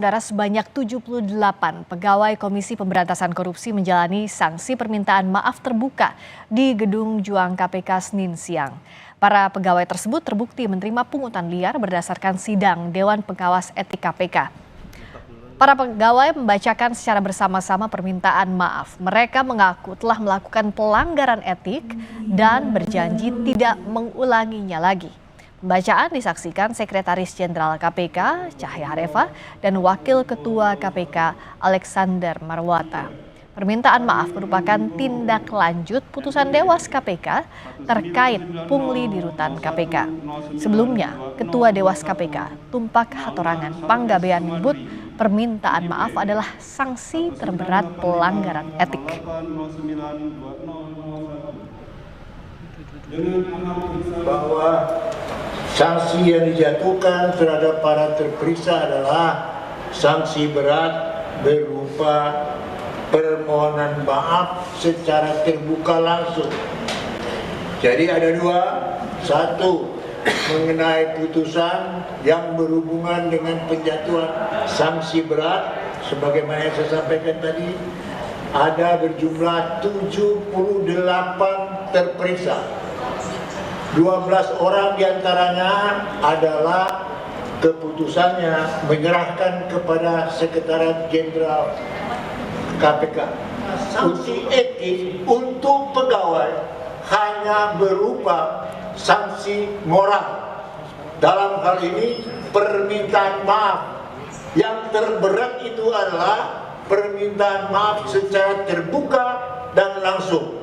Saudara, sebanyak 78 pegawai Komisi Pemberantasan Korupsi menjalani sanksi permintaan maaf terbuka di Gedung Juang KPK Senin siang. Para pegawai tersebut terbukti menerima pungutan liar berdasarkan sidang Dewan Pengawas Etik KPK. Para pegawai membacakan secara bersama-sama permintaan maaf. Mereka mengaku telah melakukan pelanggaran etik dan berjanji tidak mengulanginya lagi. Pembacaan disaksikan Sekretaris Jenderal KPK Cahya Hareva dan Wakil Ketua KPK Alexander Marwata. Permintaan maaf merupakan tindak lanjut putusan Dewas KPK terkait pungli di rutan KPK. Sebelumnya, Ketua Dewas KPK Tumpak Hatorangan Panggabean menyebut permintaan maaf adalah sanksi terberat pelanggaran etik. Bahwa sanksi yang dijatuhkan terhadap para terperiksa adalah sanksi berat berupa permohonan maaf secara terbuka langsung. Jadi ada dua, satu mengenai putusan yang berhubungan dengan penjatuhan sanksi berat, sebagaimana yang saya sampaikan tadi, ada berjumlah 78 terperiksa. 12 orang diantaranya adalah keputusannya menyerahkan kepada Sekretariat Jenderal KPK. Sanksi etik untuk pegawai hanya berupa sanksi moral. Dalam hal ini permintaan maaf. Yang terberat itu adalah permintaan maaf secara terbuka dan langsung.